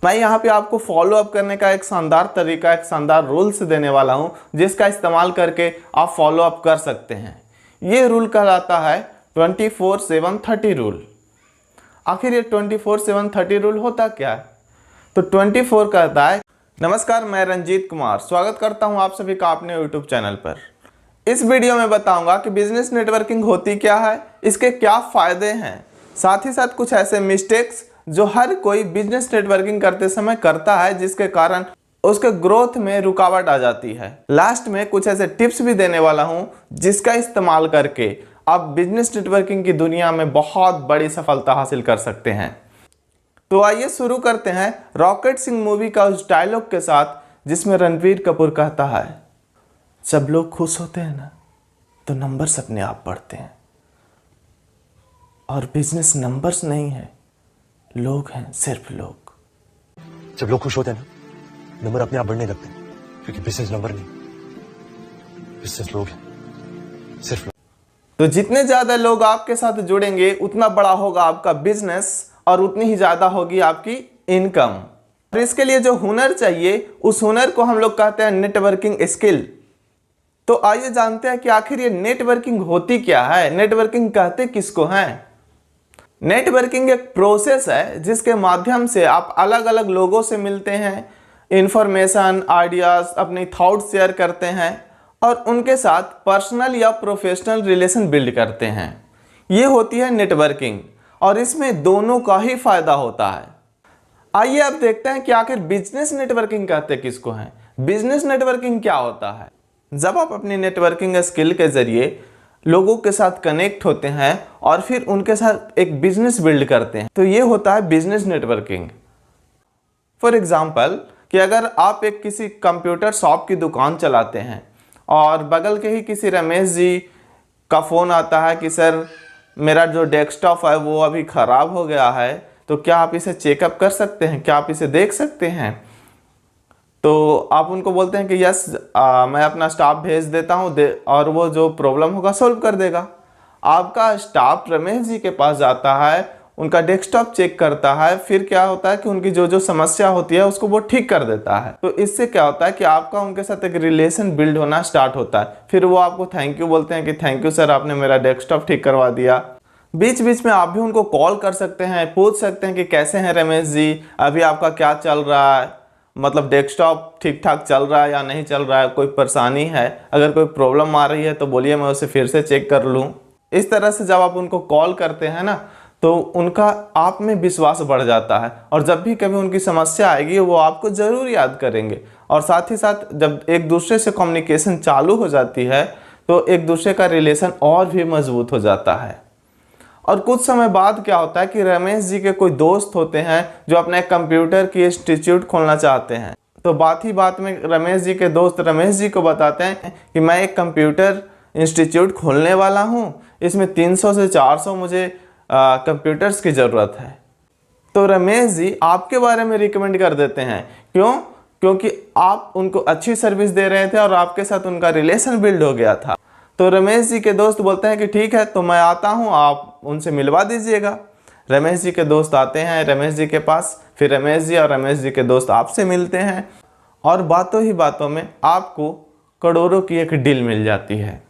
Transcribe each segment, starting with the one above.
मैं यहाँ पे आपको फॉलो अप करने का एक शानदार तरीका, एक शानदार रूल्स देने वाला हूँ जिसका इस्तेमाल करके आप फॉलो अप कर सकते हैं। ये रूल कहलाता है 24/7/30 रूल। आखिर ये 24/7/30 रूल होता क्या है? तो 24 कहता है, नमस्कार, मैं रंजीत कुमार स्वागत करता हूँ आप सभी का अपने यूट्यूब चैनल पर। इस वीडियो में बताऊंगा कि बिजनेस नेटवर्किंग होती क्या है, इसके क्या फ़ायदे हैं, साथ ही साथ कुछ ऐसे मिस्टेक्स जो हर कोई बिजनेस नेटवर्किंग करते समय करता है जिसके कारण उसके ग्रोथ में रुकावट आ जाती है। लास्ट में कुछ ऐसे टिप्स भी देने वाला हूँ जिसका इस्तेमाल करके आप बिजनेस नेटवर्किंग की दुनिया में बहुत बड़ी सफलता हासिल कर सकते हैं। तो आइए शुरू करते हैं रॉकेट सिंह मूवी का उस डायलॉग के साथ जिसमें रणबीर कपूर कहता है, जब लोग खुश होते हैं ना तो नंबर्स अपने आप बढ़ते हैं, और बिजनेस नंबर्स नहीं है, लोग हैं, सिर्फ लोग। जब लोग खुश होते हैं ना नंबर अपने आप बढ़ने लगते हैं, क्योंकि बिजनेस नंबर नहीं, बिजनेस लोग हैं, सिर्फ लोग। तो जितने ज्यादा लोग आपके साथ जुड़ेंगे उतना बड़ा होगा आपका बिजनेस और उतनी ही ज्यादा होगी आपकी इनकम। और इसके लिए जो हुनर चाहिए उस हुनर को हम लोग कहते हैं नेटवर्किंग स्किल। तो आइए जानते हैं कि आखिर ये नेटवर्किंग होती क्या है, नेटवर्किंग कहते किसको हैं। नेटवर्किंग एक प्रोसेस है जिसके माध्यम से आप अलग अलग लोगों से मिलते हैं, इंफॉर्मेशन, आइडियाज, अपनी थॉट शेयर करते हैं और उनके साथ पर्सनल या प्रोफेशनल रिलेशन बिल्ड करते हैं। ये होती है नेटवर्किंग और इसमें दोनों का ही फायदा होता है। आइए अब देखते हैं कि आखिर बिजनेस नेटवर्किंग कहते किसको हैं। बिजनेस नेटवर्किंग क्या होता है? जब आप अपनी नेटवर्किंग स्किल के जरिए लोगों के साथ कनेक्ट होते हैं और फिर उनके साथ एक बिजनेस बिल्ड करते हैं, तो ये होता है बिजनेस नेटवर्किंग। फॉर एग्जाम्पल कि अगर आप एक किसी कंप्यूटर शॉप की दुकान चलाते हैं और बगल के ही किसी रमेश जी का फ़ोन आता है कि सर मेरा जो डेस्कटॉप है वो अभी ख़राब हो गया है, तो क्या आप इसे चेकअप कर सकते हैं, क्या आप इसे देख सकते हैं? तो आप उनको बोलते हैं कि यस, मैं अपना स्टाफ भेज देता हूँ और वो जो प्रॉब्लम होगा सॉल्व कर देगा। आपका स्टाफ रमेश जी के पास जाता है, उनका डेस्कटॉप चेक करता है, फिर क्या होता है कि उनकी जो जो समस्या होती है उसको वो ठीक कर देता है। तो इससे क्या होता है कि आपका उनके साथ एक रिलेशन बिल्ड होना स्टार्ट होता है। फिर वो आपको थैंक यू बोलते हैं कि थैंक यू सर, आपने मेरा डेस्कटॉप ठीक करवा दिया। बीच बीच में आप भी उनको कॉल कर सकते हैं, पूछ सकते हैं कि कैसे हैं रमेश जी, अभी आपका क्या चल रहा है, मतलब डेस्कटॉप ठीक ठाक चल रहा है या नहीं चल रहा है, कोई परेशानी है, अगर कोई प्रॉब्लम आ रही है तो बोलिए, मैं उसे फिर से चेक कर लूँ। इस तरह से जब आप उनको कॉल करते हैं ना तो उनका आप में विश्वास बढ़ जाता है और जब भी कभी उनकी समस्या आएगी वो आपको ज़रूर याद करेंगे। और साथ ही साथ जब एक दूसरे से कम्युनिकेशन चालू हो जाती है तो एक दूसरे का रिलेशन और भी मजबूत हो जाता है। और कुछ समय बाद क्या होता है कि रमेश जी के कोई दोस्त होते हैं जो अपने कंप्यूटर की इंस्टीट्यूट खोलना चाहते हैं। तो बात ही बात में रमेश जी के दोस्त रमेश जी को बताते हैं कि मैं एक कंप्यूटर इंस्टीट्यूट खोलने वाला हूं, इसमें 300 से 400 मुझे कंप्यूटर्स की ज़रूरत है। तो रमेश जी आपके बारे में रिकमेंड कर देते हैं। क्यों? क्योंकि आप उनको अच्छी सर्विस दे रहे थे और आपके साथ उनका रिलेशन बिल्ड हो गया था। तो रमेश जी के दोस्त बोलते हैं कि ठीक है, तो मैं आता हूँ, आप उनसे मिलवा दीजिएगा। रमेश जी के दोस्त आते हैं रमेश जी के पास, फिर रमेश जी और रमेश जी के दोस्त आपसे मिलते हैं और बातों ही बातों में आपको करोड़ों की एक डील मिल जाती है।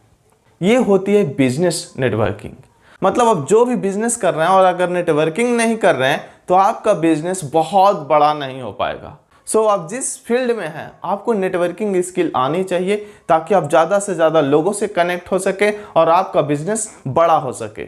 ये होती है बिजनेस नेटवर्किंग। मतलब अब जो भी बिजनेस कर रहे हैं और अगर नेटवर्किंग नहीं कर रहे हैं तो आपका बिजनेस बहुत बड़ा नहीं हो पाएगा। सो आप जिस फील्ड में हैं आपको नेटवर्किंग स्किल आनी चाहिए ताकि आप ज़्यादा से ज़्यादा लोगों से कनेक्ट हो सके और आपका बिजनेस बड़ा हो सके।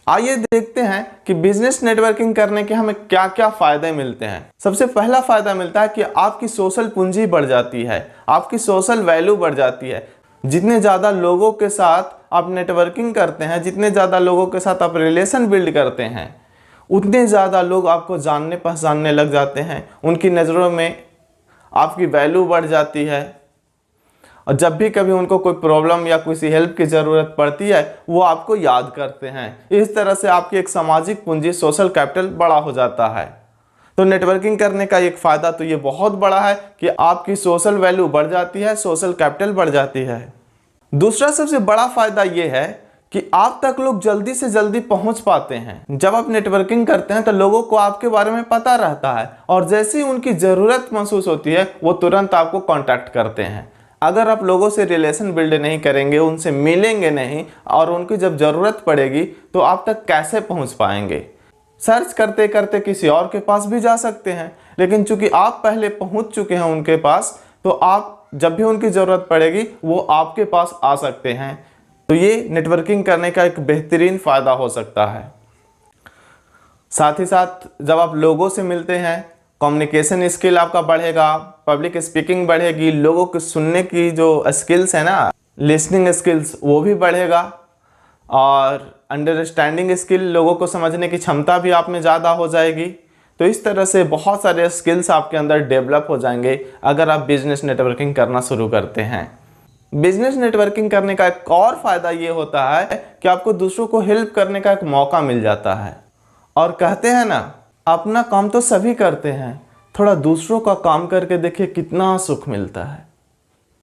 आइए देखते हैं कि बिजनेस नेटवर्किंग करने के हमें क्या क्या फ़ायदे मिलते हैं। सबसे पहला फ़ायदा मिलता है कि आपकी सोशल पूंजी बढ़ जाती है, आपकी सोशल वैल्यू बढ़ जाती है। जितने ज़्यादा लोगों के साथ आप नेटवर्किंग करते हैं, जितने ज़्यादा लोगों के साथ आप रिलेशन बिल्ड करते हैं, उतने ज़्यादा लोग आपको जानने पहचानने लग जाते हैं, उनकी नज़रों में आपकी वैल्यू बढ़ जाती है और जब भी कभी उनको कोई प्रॉब्लम या किसी हेल्प की ज़रूरत पड़ती है वो आपको याद करते हैं। इस तरह से आपकी एक सामाजिक पूंजी, सोशल कैपिटल बड़ा हो जाता है। तो नेटवर्किंग करने का एक फ़ायदा तो ये बहुत बड़ा है कि आपकी सोशल वैल्यू बढ़ जाती है, सोशल कैपिटल बढ़ जाती है। दूसरा सबसे बड़ा फ़ायदा ये है कि आप तक लोग जल्दी से जल्दी पहुंच पाते हैं। जब आप नेटवर्किंग करते हैं तो लोगों को आपके बारे में पता रहता है और जैसे ही उनकी ज़रूरत महसूस होती है वो तुरंत आपको कांटेक्ट करते हैं। अगर आप लोगों से रिलेशन बिल्ड नहीं करेंगे, उनसे मिलेंगे नहीं और उनकी जब ज़रूरत पड़ेगी तो आप तक कैसे पहुंच पाएंगे? सर्च करते करते किसी और के पास भी जा सकते हैं, लेकिन चूंकि आप पहले पहुंच चुके हैं उनके पास, तो आप जब भी उनकी ज़रूरत पड़ेगी वो आपके पास आ सकते हैं। तो ये नेटवर्किंग करने का एक बेहतरीन फ़ायदा हो सकता है। साथ ही साथ जब आप लोगों से मिलते हैं, कम्युनिकेशन स्किल आपका बढ़ेगा, पब्लिक स्पीकिंग बढ़ेगी, लोगों को सुनने की जो स्किल्स है ना, लिसनिंग स्किल्स, वो भी बढ़ेगा और अंडरस्टैंडिंग स्किल, लोगों को समझने की क्षमता भी आप में ज़्यादा हो जाएगी। तो इस तरह से बहुत सारे स्किल्स आपके अंदर डेवलप हो जाएंगे अगर आप बिजनेस नेटवर्किंग करना शुरू करते हैं। बिजनेस नेटवर्किंग करने का एक और फ़ायदा ये होता है कि आपको दूसरों को हेल्प करने का एक मौका मिल जाता है। और कहते हैं ना, अपना काम तो सभी करते हैं, थोड़ा दूसरों का काम करके देखिए कितना सुख मिलता है।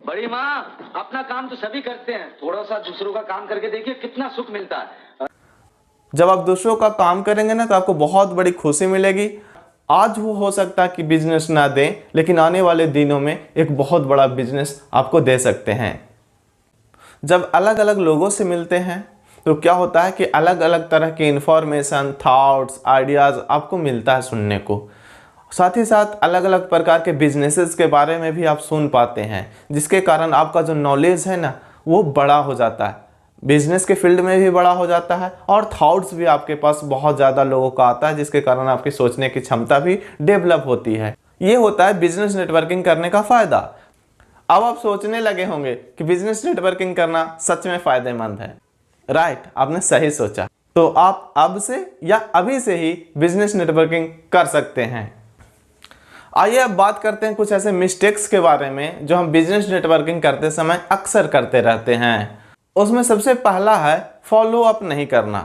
बड़ी माँ, अपना काम तो सभी करते हैं, थोड़ा सा दूसरों का काम करके देखिए कितना सुख मिलता है। जब आप दूसरों का काम करेंगे ना तो आपको बहुत बड़ी खुशी मिलेगी। आज वो हो सकता है कि बिजनेस ना दें, लेकिन आने वाले दिनों में एक बहुत बड़ा बिजनेस आपको दे सकते हैं। जब अलग अलग लोगों से मिलते हैं तो क्या होता है कि अलग अलग तरह की इंफॉर्मेशन, थॉट्स, आइडियाज़ आपको मिलता है सुनने को। साथ ही साथ अलग अलग प्रकार के बिजनेसेस के बारे में भी आप सुन पाते हैं, जिसके कारण आपका जो नॉलेज है ना वो बड़ा हो जाता है, बिजनेस के फील्ड में भी बड़ा हो जाता है और थॉट्स भी आपके पास बहुत ज़्यादा लोगों का आता है, जिसके कारण आपकी सोचने की क्षमता भी डेवलप होती है। ये होता है बिजनेस नेटवर्किंग करने का फ़ायदा। अब आप सोचने लगे होंगे कि बिजनेस नेटवर्किंग करना सच में फ़ायदेमंद है। राइट, आपने सही सोचा। तो आप अब से या अभी से ही बिजनेस नेटवर्किंग कर सकते हैं। आइए अब बात करते हैं कुछ ऐसे मिस्टेक्स के बारे में जो हम बिजनेस नेटवर्किंग करते समय अक्सर करते रहते हैं। उसमें सबसे पहला है फॉलो अप नहीं करना।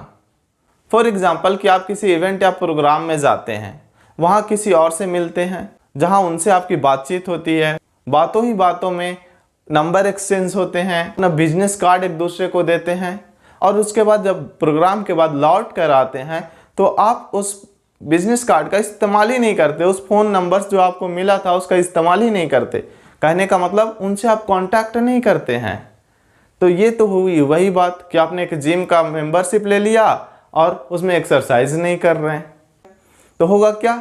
फॉर एग्जाम्पल कि आप किसी इवेंट या प्रोग्राम में जाते हैं, वहाँ किसी और से मिलते हैं, जहाँ उनसे आपकी बातचीत होती है, बातों ही बातों में नंबर एक्सचेंज होते हैं, अपना बिजनेस कार्ड एक दूसरे को देते हैं और उसके बाद जब प्रोग्राम के बाद लौट कर आते हैं तो आप उस बिजनेस कार्ड का इस्तेमाल ही नहीं करते, उस फ़ोन नंबर्स जो आपको मिला था उसका इस्तेमाल ही नहीं करते। कहने का मतलब उनसे आप कांटेक्ट नहीं करते हैं। तो ये तो हुई वही बात कि आपने एक जिम का मेंबरशिप ले लिया और उसमें एक्सरसाइज नहीं कर रहे हैं, तो होगा क्या?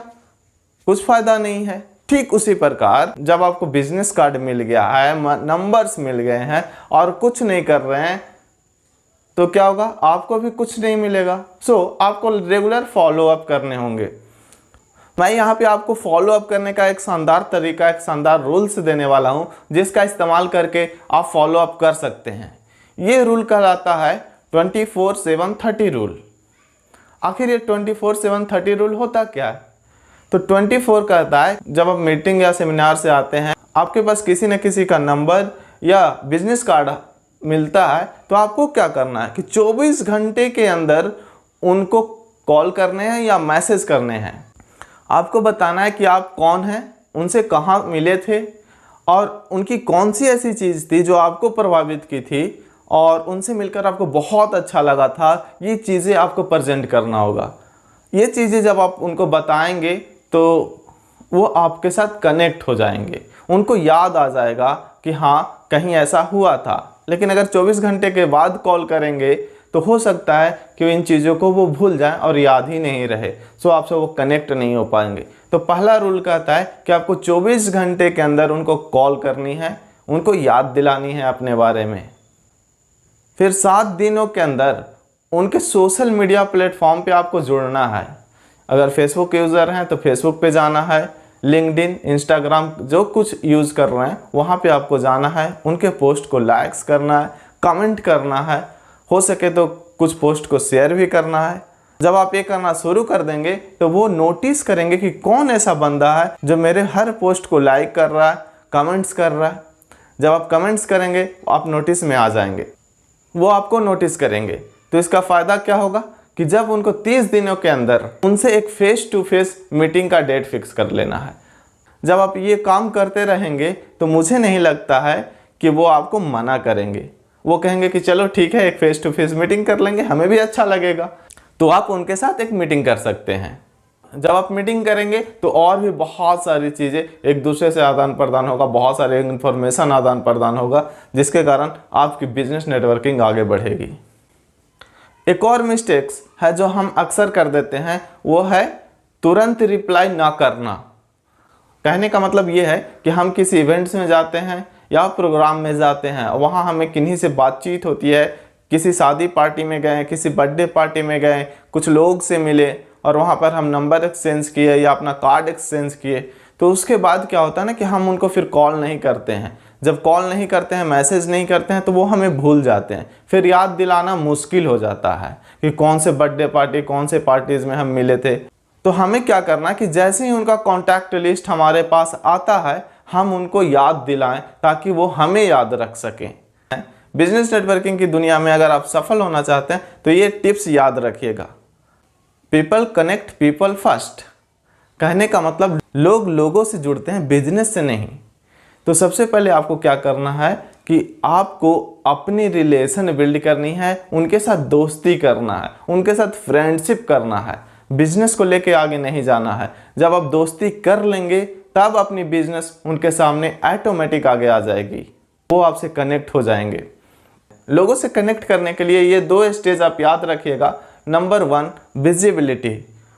कुछ फ़ायदा नहीं है। ठीक उसी प्रकार जब आपको बिजनेस कार्ड मिल गया है, नंबर्स मिल गए हैं और कुछ नहीं कर रहे हैं, तो क्या होगा? आपको भी कुछ नहीं मिलेगा। आपको रेगुलर फॉलो अप करने होंगे। मैं यहाँ पे आपको फॉलो अप करने का एक शानदार तरीका, एक शानदार रूल्स देने वाला हूँ, जिसका इस्तेमाल करके आप फॉलो अप कर सकते हैं। ये रूल कहलाता है 24/7/30 रूल। आखिर ये 24/7/30 रूल होता क्या है? तो 24 कहता है जब आप मीटिंग या सेमिनार से आते हैं, आपके पास किसी न किसी का नंबर या बिजनेस कार्ड मिलता है, तो आपको क्या करना है कि 24 घंटे के अंदर उनको कॉल करने हैं या मैसेज करने हैं। आपको बताना है कि आप कौन हैं, उनसे कहाँ मिले थे और उनकी कौन सी ऐसी चीज़ थी जो आपको प्रभावित की थी और उनसे मिलकर आपको बहुत अच्छा लगा था। ये चीज़ें आपको प्रेजेंट करना होगा। ये चीज़ें जब आप उनको बताएंगे तो वो आपके साथ कनेक्ट हो जाएंगे, उनको याद आ जाएगा कि हाँ कहीं ऐसा हुआ था। लेकिन अगर 24 घंटे के बाद कॉल करेंगे तो हो सकता है कि इन चीज़ों को वो भूल जाएं और याद ही नहीं रहे, आपसे वो कनेक्ट नहीं हो पाएंगे। तो पहला रूल कहता है कि आपको 24 घंटे के अंदर उनको कॉल करनी है, उनको याद दिलानी है अपने बारे में। फिर 7 दिनों के अंदर उनके सोशल मीडिया प्लेटफॉर्म पे आपको जुड़ना है। अगर फेसबुक यूज़र हैं तो फेसबुक पे जाना है, लिंक्डइन, इंस्टाग्राम जो कुछ यूज़ कर रहे हैं वहाँ पे आपको जाना है, उनके पोस्ट को लाइक्स करना है, कमेंट करना है, हो सके तो कुछ पोस्ट को शेयर भी करना है। जब आप ये करना शुरू कर देंगे तो वो नोटिस करेंगे कि कौन ऐसा बंदा है जो मेरे हर पोस्ट को लाइक कर रहा है, कमेंट्स कर रहा है। जब आप कमेंट्स करेंगे आप नोटिस में आ जाएंगे, वो आपको नोटिस करेंगे। तो इसका फ़ायदा क्या होगा कि जब उनको 30 दिनों के अंदर उनसे एक फेस टू फेस मीटिंग का डेट फिक्स कर लेना है। जब आप ये काम करते रहेंगे तो मुझे नहीं लगता है कि वो आपको मना करेंगे। वो कहेंगे कि चलो ठीक है, एक फेस टू फेस मीटिंग कर लेंगे, हमें भी अच्छा लगेगा। तो आप उनके साथ एक मीटिंग कर सकते हैं। जब आप मीटिंग करेंगे तो और भी बहुत सारी चीज़ें एक दूसरे से आदान प्रदान होगा, बहुत सारे इन्फॉर्मेशन आदान प्रदान होगा, जिसके कारण आपकी बिजनेस नेटवर्किंग आगे बढ़ेगी। एक और मिस्टेक्स है जो हम अक्सर कर देते हैं, वो है तुरंत रिप्लाई ना करना। कहने का मतलब ये है कि हम किसी इवेंट्स में जाते हैं या प्रोग्राम में जाते हैं, वहाँ हमें किन्हीं से बातचीत होती है, किसी शादी पार्टी में गए, किसी बर्थडे पार्टी में गए, कुछ लोग से मिले और वहाँ पर हम नंबर एक्सचेंज किए या अपना कार्ड एक्सचेंज किए, तो उसके बाद क्या होता है ना कि हम उनको फिर कॉल नहीं करते हैं। जब कॉल नहीं करते हैं, मैसेज नहीं करते हैं, तो वो हमें भूल जाते हैं। फिर याद दिलाना मुश्किल हो जाता है कि कौन से बर्थडे पार्टी, कौन से पार्टीज़ में हम मिले थे। तो हमें क्या करना कि जैसे ही उनका कॉन्टैक्ट लिस्ट हमारे पास आता है, हम उनको याद दिलाएं ताकि वो हमें याद रख सकें। बिजनेस नेटवर्किंग की दुनिया में अगर आप सफल होना चाहते हैं तो ये टिप्स याद रखिएगा। People connect people first. कहने का मतलब लोग लोगों से जुड़ते हैं, बिजनेस से नहीं। तो सबसे पहले आपको क्या करना है कि आपको अपनी रिलेशन बिल्ड करनी है, उनके साथ दोस्ती करना है, उनके साथ फ्रेंडशिप करना है। बिजनेस को लेके आगे नहीं जाना है। जब आप दोस्ती कर लेंगे तब अपनी बिजनेस उनके सामने ऑटोमेटिक आगे आ जाएगी, वो आपसे कनेक्ट हो जाएंगे। लोगों से कनेक्ट करने के लिए ये 2 स्टेज आप याद रखिएगा। नंबर 1, विजिबिलिटी,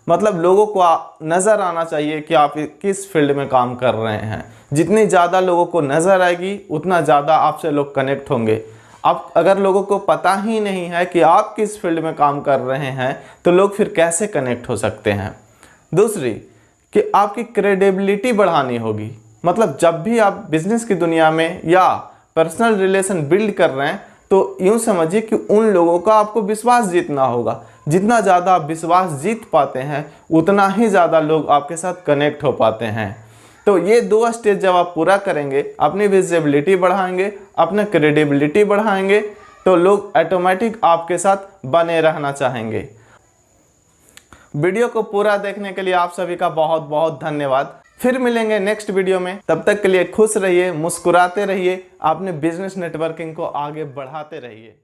मतलब लोगों को नज़र आना चाहिए कि आप किस फील्ड में काम कर रहे हैं। जितनी ज़्यादा लोगों को नज़र आएगी उतना ज़्यादा आपसे लोग कनेक्ट होंगे। अब अगर लोगों को पता ही नहीं है कि आप किस फील्ड में काम कर रहे हैं तो लोग फिर कैसे कनेक्ट हो सकते हैं। दूसरी कि आपकी क्रेडिबिलिटी बढ़ानी होगी, मतलब जब भी आप बिजनेस की दुनिया में या पर्सनल रिलेशन बिल्ड कर रहे हैं तो यूँ समझिए कि उन लोगों का आपको विश्वास जीतना होगा। जितना ज़्यादा आप विश्वास जीत पाते हैं उतना ही ज़्यादा लोग आपके साथ कनेक्ट हो पाते हैं। तो ये 2 स्टेज जब आप पूरा करेंगे, अपनी विजिबिलिटी बढ़ाएंगे, अपना क्रेडिबिलिटी बढ़ाएंगे, तो लोग ऑटोमेटिक आपके साथ बने रहना चाहेंगे। वीडियो को पूरा देखने के लिए आप सभी का बहुत बहुत धन्यवाद। फिर मिलेंगे नेक्स्ट वीडियो में, तब तक के लिए खुश रहिए, मुस्कुराते रहिए, अपने बिजनेस नेटवर्किंग को आगे बढ़ाते रहिए।